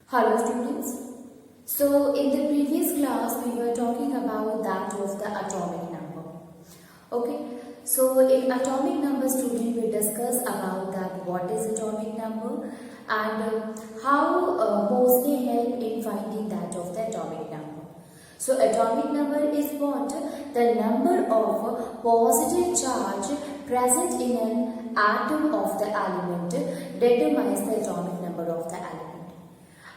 Hello students. So in the previous class we were talking about that of the atomic number. Okay. So in atomic number student we discuss about that what is atomic number and how mostly help in finding that of the atomic number. So atomic number is what? The number of positive charge present in an atom of the element determines the atomic number of the element.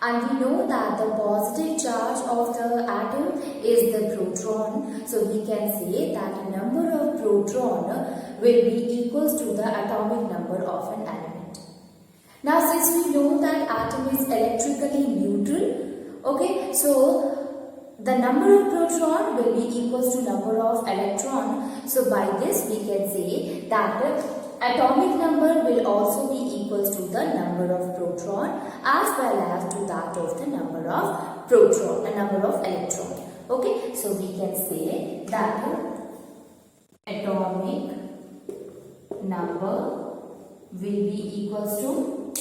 And we know that the positive charge of the atom is the proton. So we can say that the number of proton will be equals to the atomic number of an element. Now since we know that atom is electrically neutral, okay, so the number of proton will be equals to number of electron. So by this we can say that atomic number will also be equals to the number of proton as well as to that of the number of proton, a number of electron. Okay, so we can say that atomic number will be equals to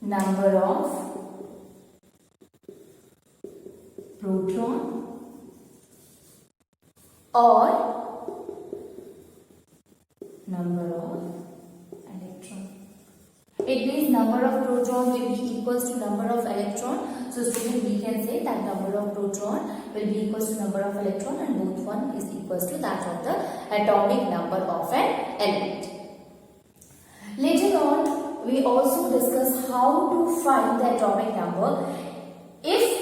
number of proton or number of electron. It means number of proton will be equals to number of electron. So student, we can say that number of proton will be equals to number of electron and both one is equals to that of the atomic number of an element. Later on, we also discuss how to find the atomic number if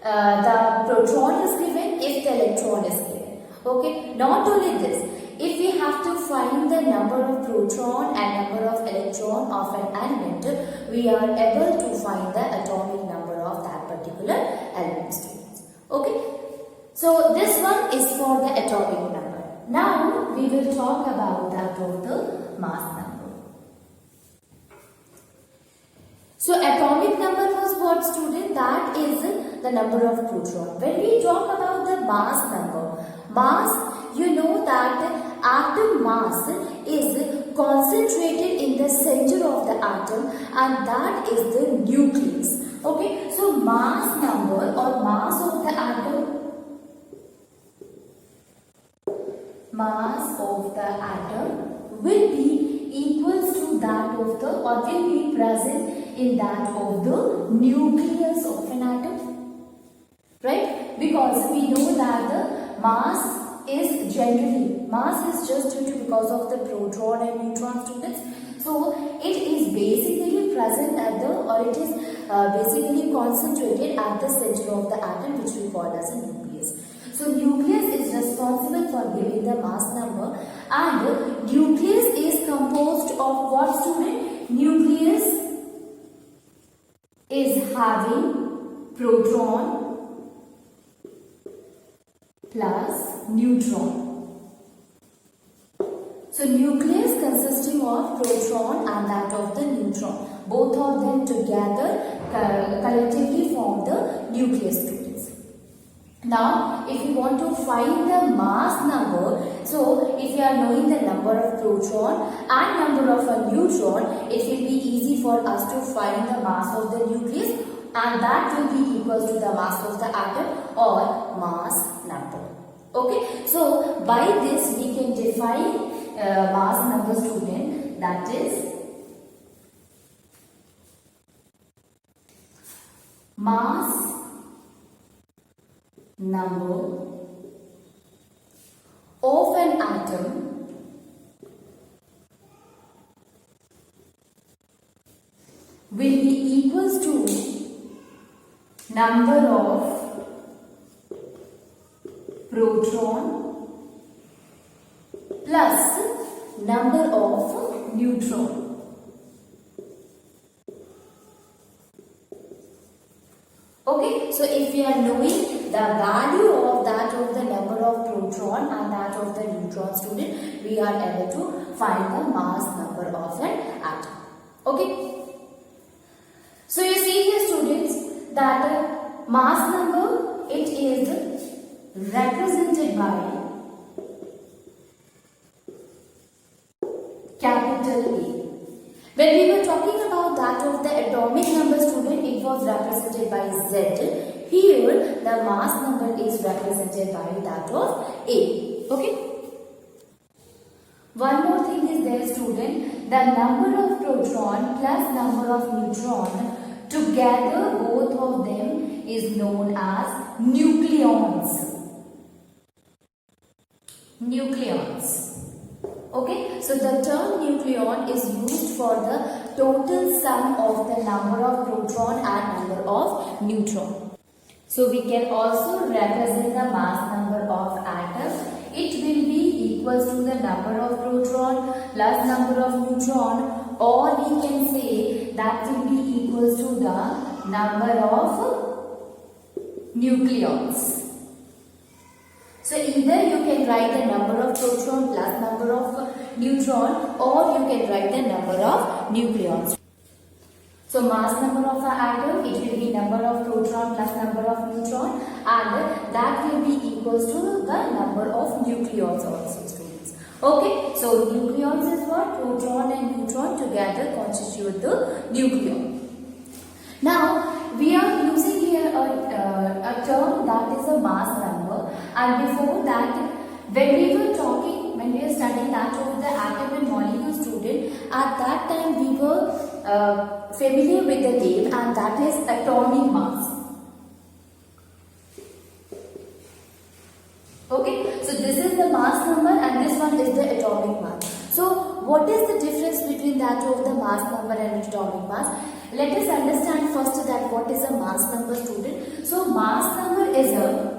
the proton is given, if the electron is given. Okay, not only this, if we have to find the number of proton and number of electron of an element, we are able to find the atomic number of that particular element, students. Okay, so this one is for the atomic number. Now we will talk about that of the mass number. So atomic number was what, student? That is the number of proton. When we talk about the mass number, mass, you know that atom mass is concentrated in the center of the atom and that is the nucleus. Okay, so mass number or mass of the atom, will be equals to that of the, or will be present in that of the nucleus of an atom, right? Because we know that the mass is just due to because of the proton and neutron, students. So it is basically present at the, or it is basically concentrated at the center of the atom, which we call as a nucleus. So nucleus is responsible for giving the mass number, and nucleus is composed of what, student? Nucleus is having proton plus neutron. So nucleus consisting of proton and that of the neutron. Both of them together collectively form the nucleus, students. Now, if you want to find the mass number, so if you are knowing the number of proton and number of a neutron, it will be easy for us to find the mass of the nucleus, and that will be equal to the mass of the atom or mass number. Okay, so by this we can define mass number, student, that is mass number of an atom will be equals to number of proton plus number of neutron. Okay, so if we are knowing the value of that of the number of proton and that of the neutron, student, we are able to find the mass number of an atom. Okay, so you see here, students, that mass number, it is represented by capital A. When we were talking about that of the atomic number, student, it was was represented by Z. Here the mass number is represented by that of A. Okay. One more thing is there, student. The number of proton plus number of neutron together, both of them is known as nucleons. Nucleons. Okay, so the term nucleon is used for the total sum of the number of proton and number of neutron. So we can also represent the mass number of atom. It will be equals to the number of proton plus number of neutron, or we can say that will be equals to the number of nucleons. So either you can write the number of proton plus number of neutron, or you can write the number of nucleons. So mass number of an atom, it will be number of proton plus number of neutron, and that will be equals to the number of nucleons also, students. Okay, so nucleons is what? Proton and neutron together constitute the nucleon. Now we are using here a term that is a mass number, and before that, when we were studying that of the atom and molecule, student, at that time we were familiar with the name, and that is atomic mass. Okay, so this is the mass number and this one is the atomic mass. So what is the difference between that of the mass number and atomic mass? Let us understand first that what is a mass number, student. So mass number is a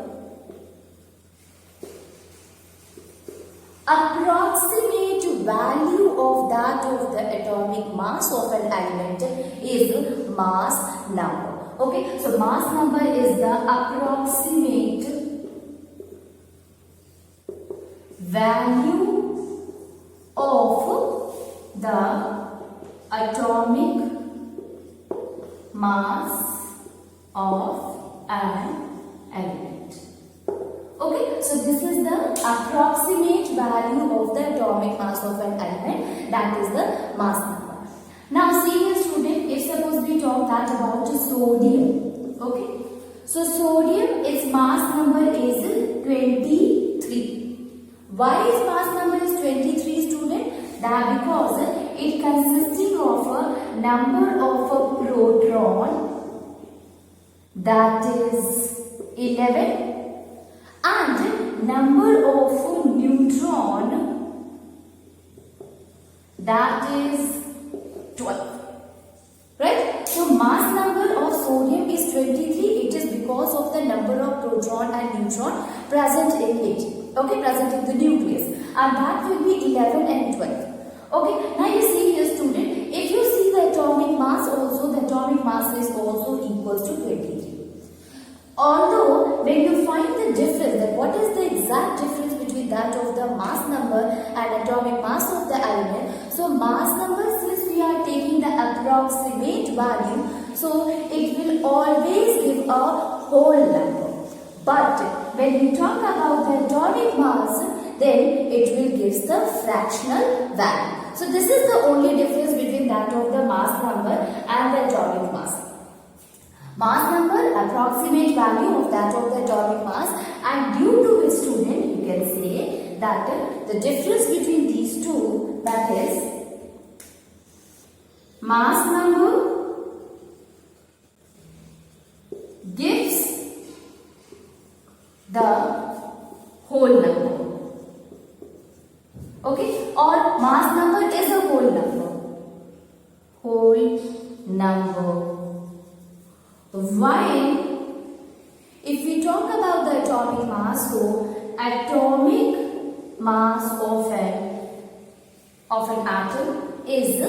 approximate value of that of the atomic mass of an element is mass number. Okay, so mass number is the approximate value of the atomic mass of an element. Okay, so this is the approximate value of the atomic mass of an element, that is the mass number. Now see here, student, if suppose we talk that about sodium. Okay, so sodium, its mass number is 23. Why is mass number is 23, student? That because it consisting of a number of a proton, that is 11, and number of neutron, that is 12. Right? So mass number of sodium is 23. It is because of the number of proton and neutron present in it. Okay, present in the nucleus, and that will be 11 and 12. Okay, now you see here, student, if you see the atomic mass also, the atomic mass is also equals to 23. Although when you find the difference, that what is the exact difference between that of the mass number and atomic mass of the element, so mass number, since we are taking the approximate value, so it will always give a whole number. But when we talk about the atomic mass, then it will give the fractional value. So this is the only difference between that of the mass number and the atomic mass. Mass number, approximate value of that of the atomic mass, and due to it, student, you can say that the difference between these two, that is mass number gives the whole number. Okay, or mass number is a whole number. Whole number. While if we talk about the atomic mass, so atomic mass of an atom is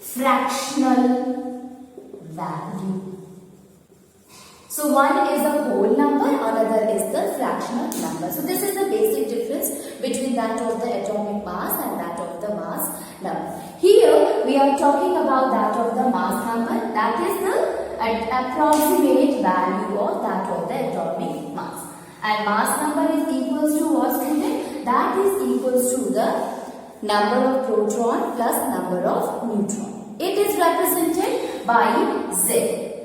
fractional value. So one is a whole number, another is the fractional number. So this is the basic difference between that of the atomic mass and that of the mass number. Here we are talking about that of the mass number, that is the approximate value of that of the atomic mass. And mass number is equals to what, student? That is equals to the number of proton plus number of neutron. It is represented by Z.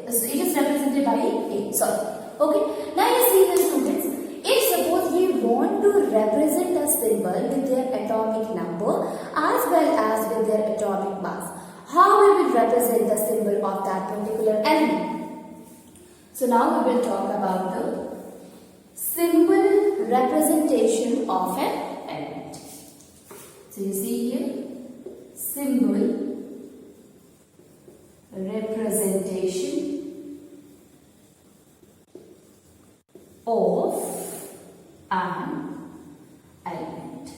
So it is represented by A. Sorry. Okay. Now you see the students. If suppose we want to represent a symbol with their atomic number as well as with their atomic mass, how we will represent the symbol of that particular element? So now we will talk about the symbol representation of an element. So you see here, symbol representation of an element.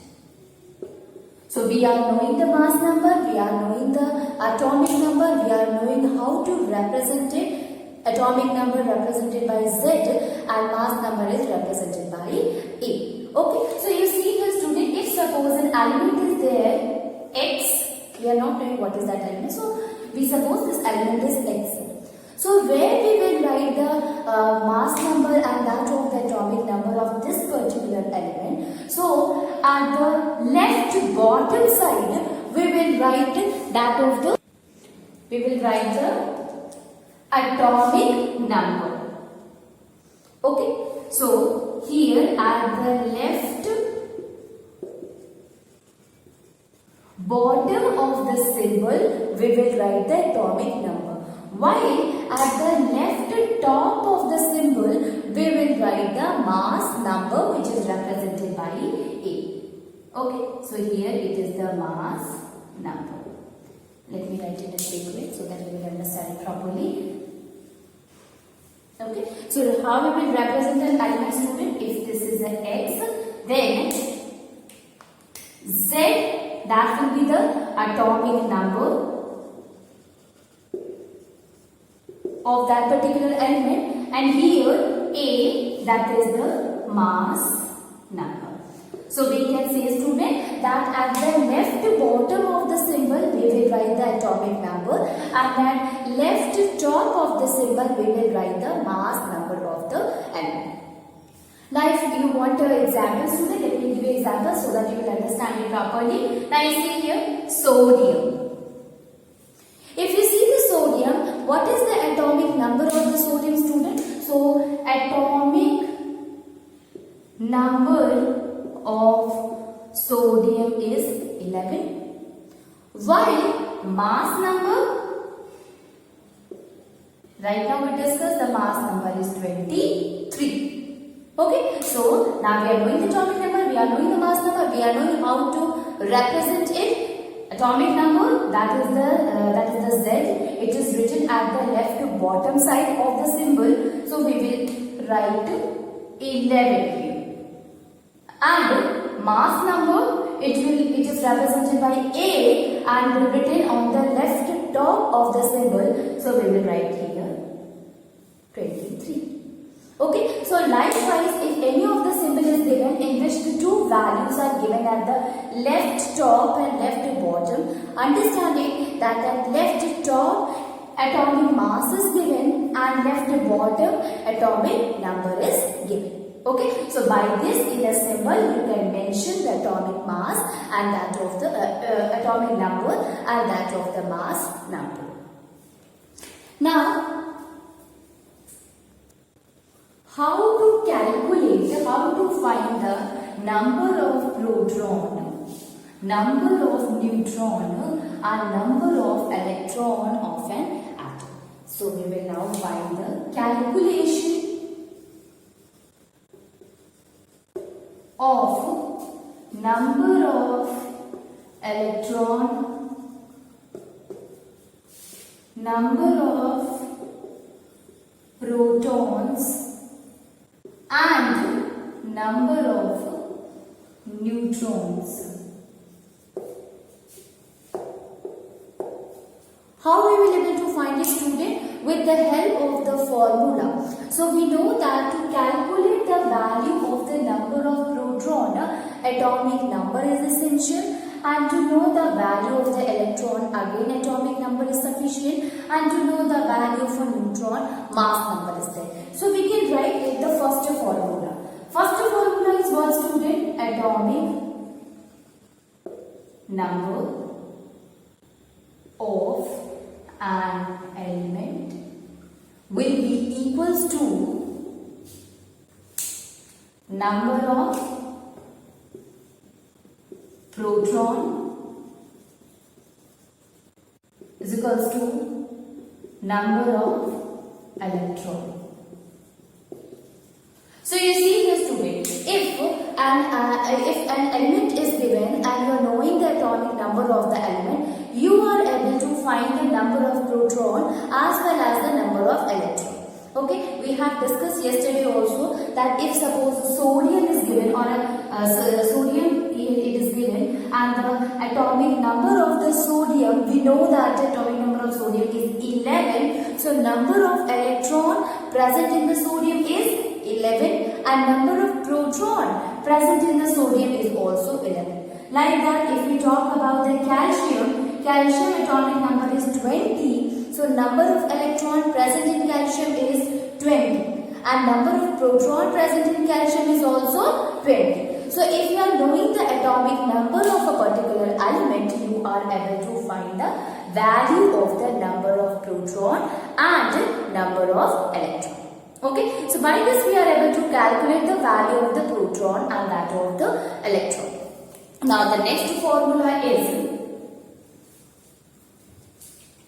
So we are knowing the mass number, we are knowing the atomic number, we are knowing how to represent it. Atomic number represented by Z and mass number is represented by A. Okay, so you see here student, if suppose an element is there, X, we are not knowing what is that element. So we suppose this element is X. So where we will write the mass number and that of the atomic number of this particular element. So at the left bottom side we will write that of the atomic number. Okay. So here at the left bottom of the symbol we will write the atomic number. While at the left top of the symbol, we will write the mass number which is represented by A. Okay, so here it is the mass number. Let me write it in a big way so that you will understand it properly. Okay, so how we will represent an element student? If this is an X, then Z, that will be the atomic number of that particular element, and here A, that is the mass number. So we can say student that at the left bottom of the symbol we will write the atomic number, and at left top of the symbol we will write the mass number of the element. Now if you want an example student, let me give you example so that you will understand it properly. Now you see here sodium. If you see the sodium, what is the atomic number of the sodium student? So atomic number of sodium is 11, while mass number, right now we discussed the mass number is 23. Okay, so now we are knowing the atomic number, we are knowing the mass number, we are knowing how to represent it. Atomic number, that is the Z. It is written at the left bottom side of the symbol. So we will write 11 here. And mass number, it is represented by A and written on the left top of the symbol. So we will write here 23. Okay, so likewise, if any of the symbol is given in which the two values are given at the left top and left bottom, understanding that at left top atomic mass is given and left bottom atomic number is given. Okay, so by this in a symbol you can mention the atomic mass and that of the atomic number and that of the mass number. Now, how to calculate, how to find the number of proton, number of neutron and number of electron of an atom. So we will now find the calculation of number of electron, number of protons and number of neutrons. How we will able to find it student? With the help of the formula. So we know that to calculate the value of the number of proton, atomic number is essential, and to know the value of the electron, again atomic number is sufficient, and to know the value of a neutron, mass number is there. So we can write it the first formula. First formula is what student? Atomic number of an element will be equals to number of proton is equals to number of electron. So you see here student, if an element is given and you are knowing the atomic number of the element, you are able to find the number of proton as well as the number of electron. Okay, we have discussed yesterday also that if suppose sodium is given or sodium it is given and the atomic number of the sodium, we know that the atomic number of sodium is 11. So number of electron present in the sodium is 11 and number of proton present in the sodium is also 11. Like that, if we talk about the calcium atomic number is 20. So number of electron present in calcium is 20 and number of proton present in calcium is also 20. So if you are knowing the atomic number of a particular element, you are able to find the value of the number of proton and number of electron. Okay, so by this we are able to calculate the value of the proton and that of the electron. Now the next formula is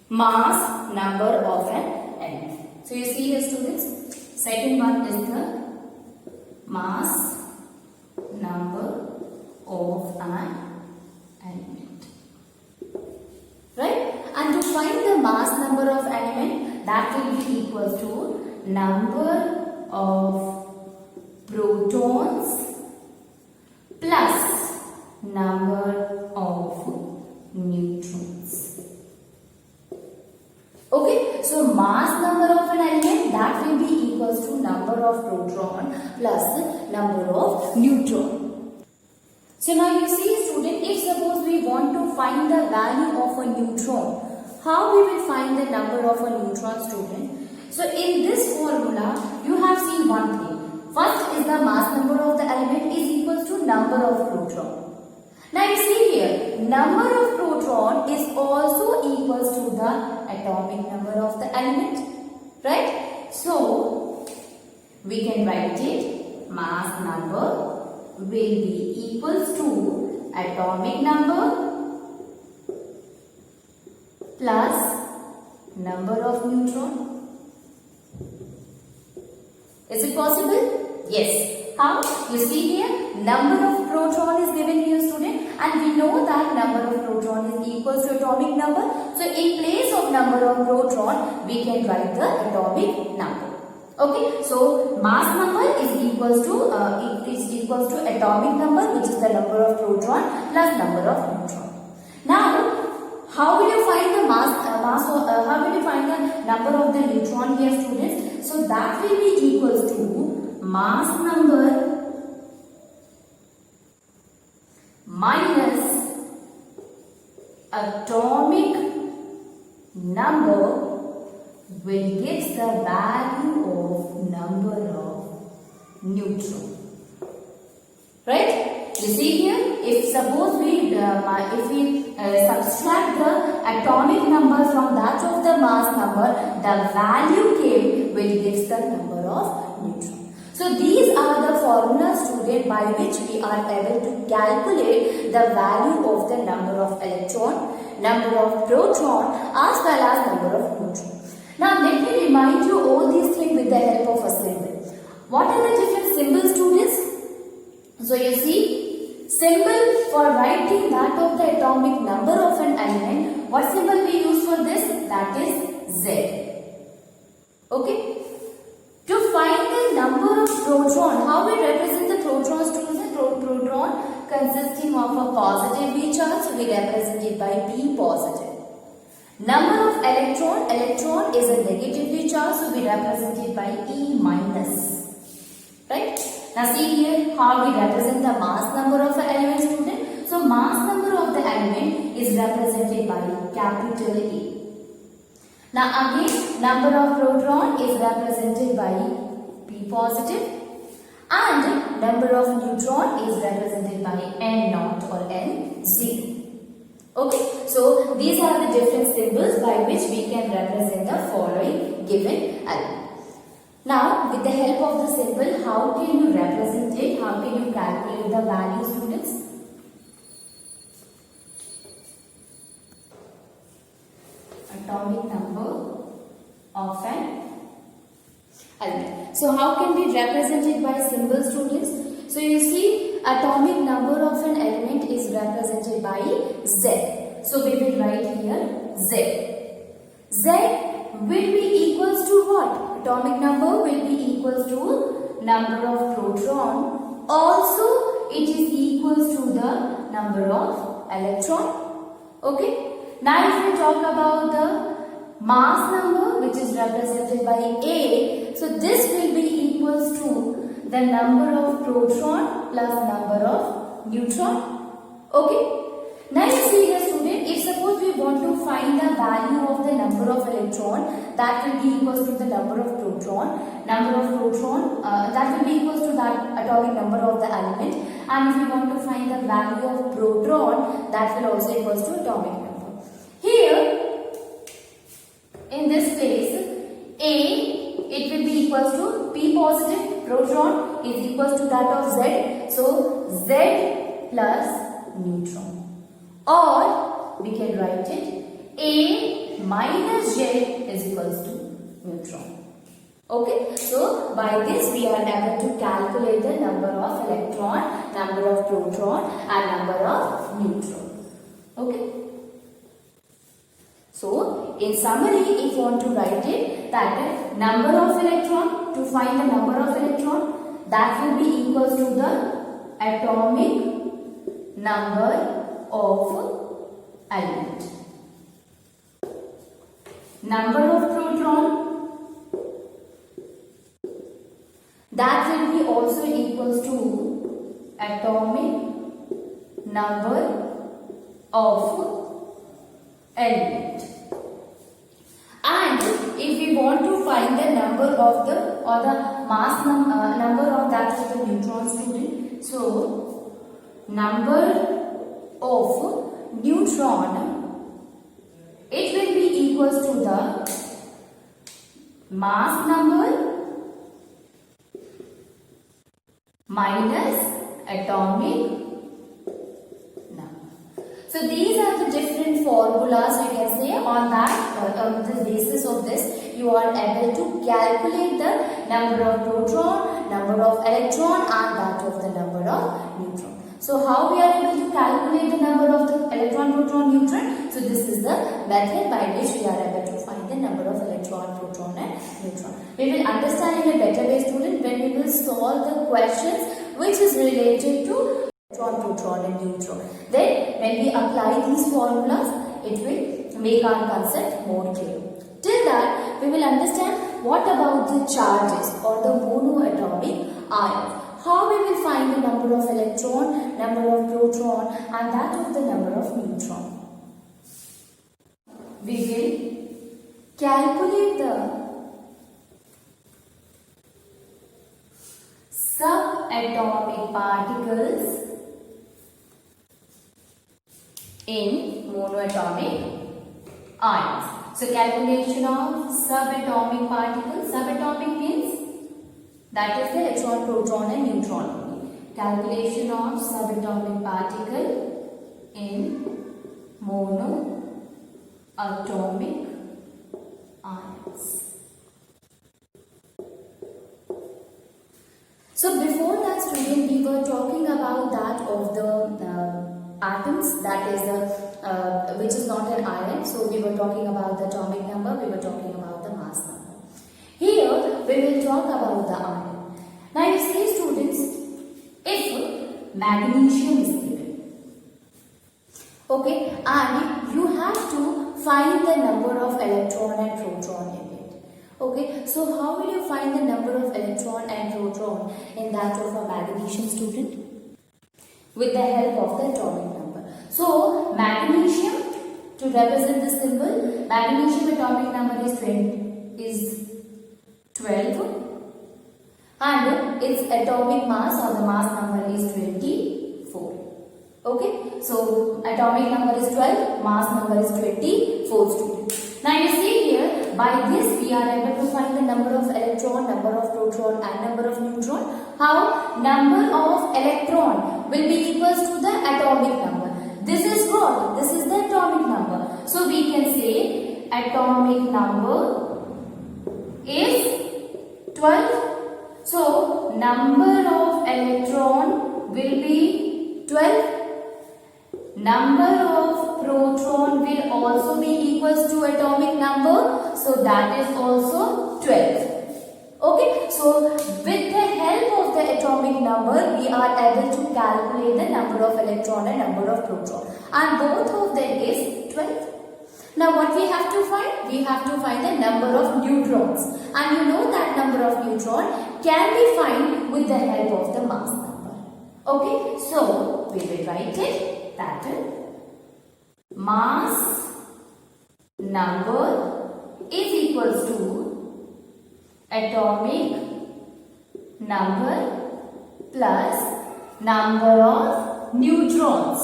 mass number of an element. So you see here students, second one is the mass number of an element. Right? And to find the mass number of element, that will be equal to number of protons plus number of neutrons. Okay, so mass number of an element, that will be equals to number of proton plus number of neutron. So now you see student, if suppose we want to find the value of a neutron, how we will find the number of a neutron student? So in this formula, you have seen one thing. First is the mass number of the element is equals to number of proton. Now you see here, number of proton is also equals to the atomic number of the element. Right? So we can write it, mass number will be equals to atomic number plus number of neutron. Is it possible? Yes. How? You see here, number of proton is given here student and we know that number of proton is equals to atomic number. So in place of number of proton, we can write the atomic number. Okay, so mass number is equals to atomic number, which is the number of proton plus number of neutron. Now, how will you find the how will you find the number of the neutron here students? So that will be equals to mass number minus atomic number will give the value of number of neutron. Right? You see here, if suppose we subtract the atomic number from that of the mass number, the value came will give the number of neutron. So these are the formulas student by which we are able to calculate the value of the number of electron, number of proton as well as number of neutron. Now let me remind you all these things with the help of a symbol. What are the different symbols students? So you see, symbol for writing that of the atomic number of an element, what symbol we use for this? That is Z. Okay. To find the number of proton, how we represent the protons students? Proton consisting of a positive V charge, so we represent it by P positive. Number of electron is a negatively charged, so we represent it by E minus. Right? Now see here how we represent the mass number of the element student. So mass number of the element is represented by capital A. Now again number of proton is represented by P positive and number of neutron is represented by N0 or N0. Okay, so these are the different symbols by which we can represent the following given element. Now, with the help of the symbol, how can you represent it? How can you calculate the value, students? Atomic number of an element. So, how can we represent it by symbol, students? So, you see, atomic number of an element is represented by Z. So, we will write here Z. Z will be equals to what? Atomic number will be equals to number of proton. Also, it is equals to the number of electron. Okay. Now, if we talk about the mass number, which is represented by A, so this will be equals to the number of proton plus number of neutron. Okay. Now you see here, student, if suppose we want to find the value of the number of electron, that will be equals to the number of proton. That will be equals to that atomic number of the element. And if we want to find the value of proton, that will also equals to atomic number. Here, in this case, A, it will be equals to P positive, proton is equals to that of Z. So, Z plus neutron. Or, we can write it, A minus J is equals to neutron. Okay, so by this we are able to calculate the number of electron, number of proton and number of neutron. Okay. So, in summary, if you want to write it, that number of electron, to find the number of electron, that will be equals to the atomic number of element. Number of proton, that will be also equals to atomic number of element. And if we want to find the number of the mass number of that of the neutron, student, so number of neutron, it will be equals to the mass number minus atomic number. So these are the different formulas you can say. On that, on the basis of this, you are able to calculate the number of proton, number of electron and that of the number of neutron. So how we are able to calculate the number of the electron, proton, neutron? So this is the method by which we are able to find the number of electron, proton and neutron. We will understand in a better way, student, when we will solve the questions which is related to electron, proton and neutron. Then when we apply these formulas, it will make our concept more clear. Till that, we will understand what about the charges or the monoatomic ions. How we will find the number of electron, number of proton and that of the number of neutron. We will calculate the subatomic particles in monoatomic ions. So calculation of subatomic particles. Subatomic means that is the electron, proton and neutron. Calculation of subatomic particle in monoatomic ions. So before that, student, we were talking about that of the atoms, that is which is not an ion. So we were talking about the atomic number, we were talking about the mass number. Here we will talk about the ion. Now you see, students, if magnesium is given, okay, and you have to find the number of electron and proton in it. Okay, so how will you find the number of electron and proton in that of a magnesium, student? With the help of the atomic number. So magnesium, to represent the symbol, magnesium atomic number is 12 and its atomic mass or the mass number is 24. Okay, so atomic number is 12, mass number is 24 students. Now you see here, by this we are able to find the number of electron, number of proton and number of neutron. How? Number of electron will be equals to the atomic number. This is what? This is the atomic number. So we can say atomic number is 12. So number of electron will be 12. Number of proton will also be equals to atomic number. So that is also 12. Okay. So with the help of the atomic number, we are able to calculate the number of electron and number of proton. And both of them is 12. Now what we have to find? We have to find the number of neutrons. And you know that number of neutron can be found with the help of the mass number. Okay. So we will write it. That is, mass number is equals to atomic number plus number of neutrons,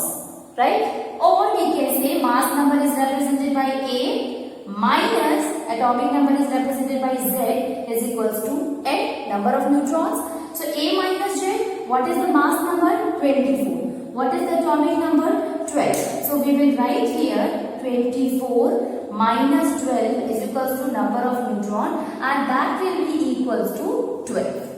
right? Or we can say mass number is represented by A minus atomic number is represented by Z is equals to N, number of neutrons. So A minus Z, what is the mass number? 24. What is the atomic number? 12. So we will write here 24 minus 12 is equals to number of neutron and that will be equals to 12.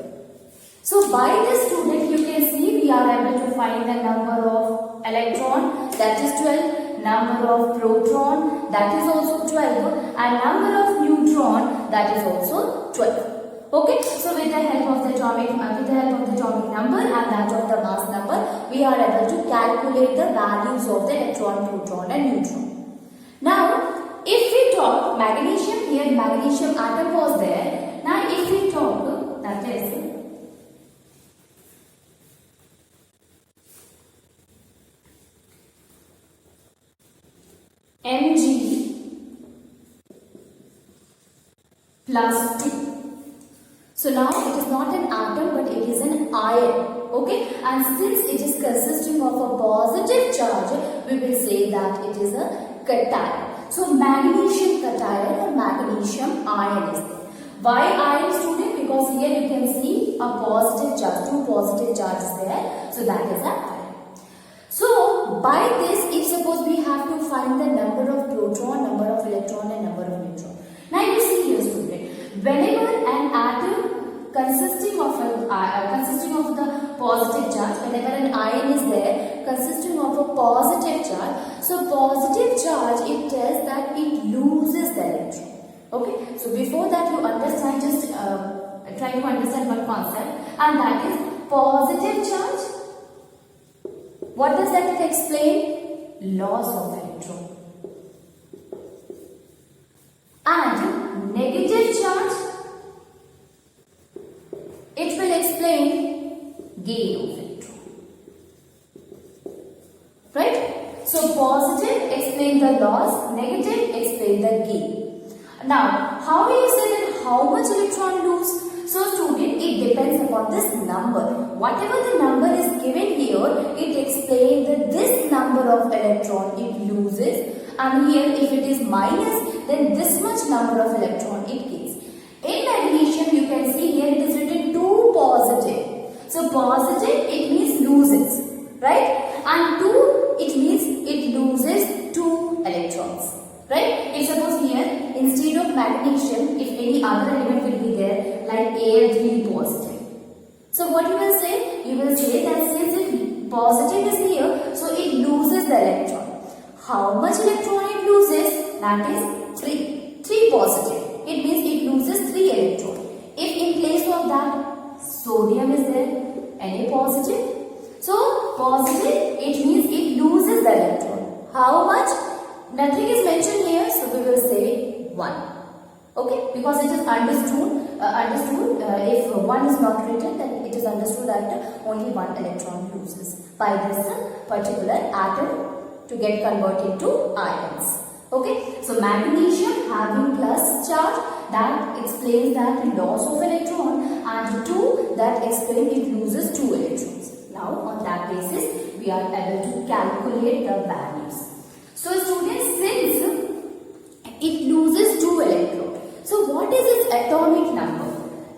So by this student you can see we are able to find the number of electron, that is 12, number of proton, that is also 12, and number of neutron, that is also 12. Okay, so with the help of the atomic number and that of the mass number, we are able to calculate the values of the electron, proton and neutron. Now, if we talk magnesium, here magnesium atom was there. Now, if we talk, that is Mg plus 2. So now it is not an atom but it is an ion. Okay, and since it is consisting of a positive charge, we will say that it is a cation. So magnesium cation or magnesium ion is there. Why ion, student? Because here you can see a positive charge, two positive charges there. So that is a ion. So by this, if suppose we have to find the number of proton, number of electron and number of neutron. Now you see here, student. Whenever an atom consisting of the positive charge, whenever an ion is there consisting of a positive charge, so positive charge it tells that it loses the electron. Okay, so before that you understand, just try to understand one concept, and that is positive charge. What does that explain? Loss of electron. And negative charge, it will explain gain of electron. Right? So positive explain the loss, negative explain the gain. Now, how will you say that how much electron lose? So student, it depends upon this number. Whatever the number is given here, it explains that this number of electron it loses, and here if it is minus, then this much number of electron it gains. In magnesium, you can see here it is written 2 positive. So positive it means loses, right? And 2 it means it loses 2 electrons. Right? If suppose here, instead of magnesium, if any other element will be there, like Al3 positive. So what you will say? You will say that since it positive is here, so it loses the electron. How much electron it loses? That is 3. 3 positive. It means it loses 3 electron. If in place of that, sodium is there, Na positive. So positive, it means it loses the electron. How much? Nothing is mentioned here, so we will say 1. Okay, because it is understood. If 1 is not written, then it is understood that only 1 electron loses by this particular atom to get converted to ions. Okay, so magnesium having plus charge, that explains that loss of electron, and 2 that explains it loses 2 electrons. Now on that basis, we we are able to calculate the values. So students, since it loses 2 electrons, so what is its atomic number?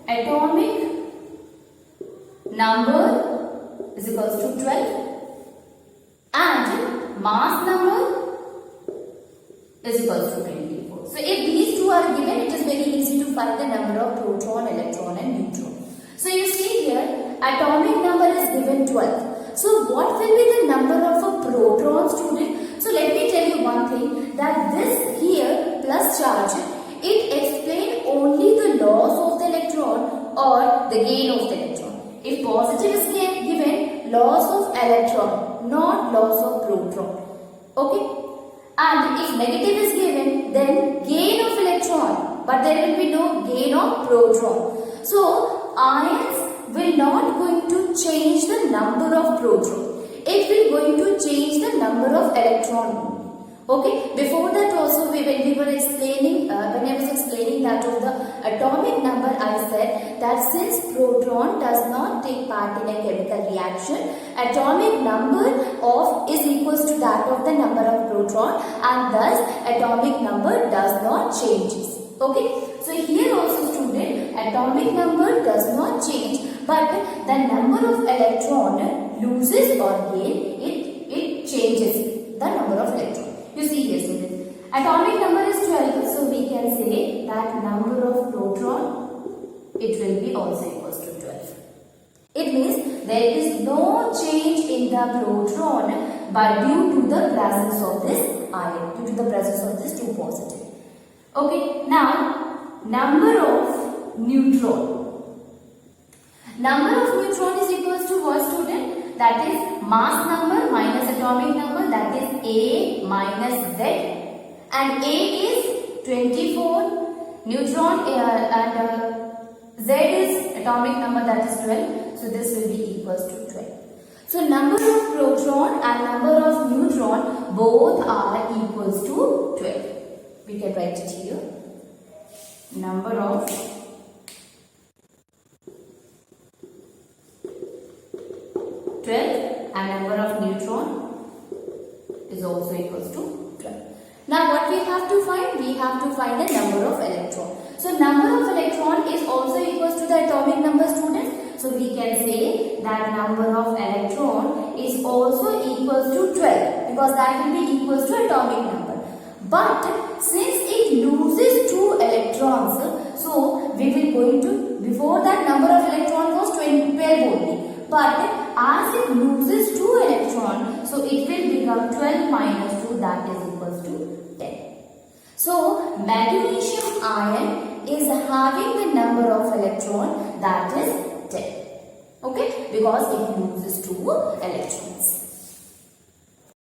Atomic number is equals to 12 and mass number is equals to 24. So if these two are given, it is very easy to find the number of proton, electron and neutron. So you see here, atomic number is given 12. So what will be the number of a proton, student? So let me tell you one thing, that this here plus charge, it explains only the loss of the electron or the gain of the electron. If positive is given, loss of electron, not loss of proton. Okay? And if negative is given, then gain of electron, but there will be no gain of proton. So ions will not going to change the number of proton. It will going to change the number of electron. Okay, before that also when we were explaining, when I was explaining that of the atomic number, I said that since proton does not take part in a chemical reaction, atomic number is equals to that of the number of proton, and thus atomic number does not changes. Okay, so here also student, atomic number does not change, but the number of electron loses or gain, it changes the number of electron. You see here students, atomic number is 12, so we can say that number of proton, it will be also equals to 12. It means there is no change in the proton, but due to the presence of this ion, due to the presence of this 2 positive. Okay, now number of neutron. Number of neutron is equals to what, student? That is mass number minus atomic number, that is A minus Z, and A is 24, neutron and Z is atomic number, that is 12, so this will be equals to 12. So number of proton and number of neutron both are equals to 12. We can write it here. Number of and number of neutron is also equals to 12. Now what we have to find? We have to find the number of electron. So number of electron is also equals to the atomic number, students. So we can say that number of electron is also equals to 12 because that will be equals to atomic number. But since it loses 2 electrons, so we will going to, before that number of electrons was 12 only. But as it loses 2 electrons, so it will become 12 minus 2, that is equals to 10. So magnesium ion is having the number of electron, that is 10. Okay, because it loses 2 electrons.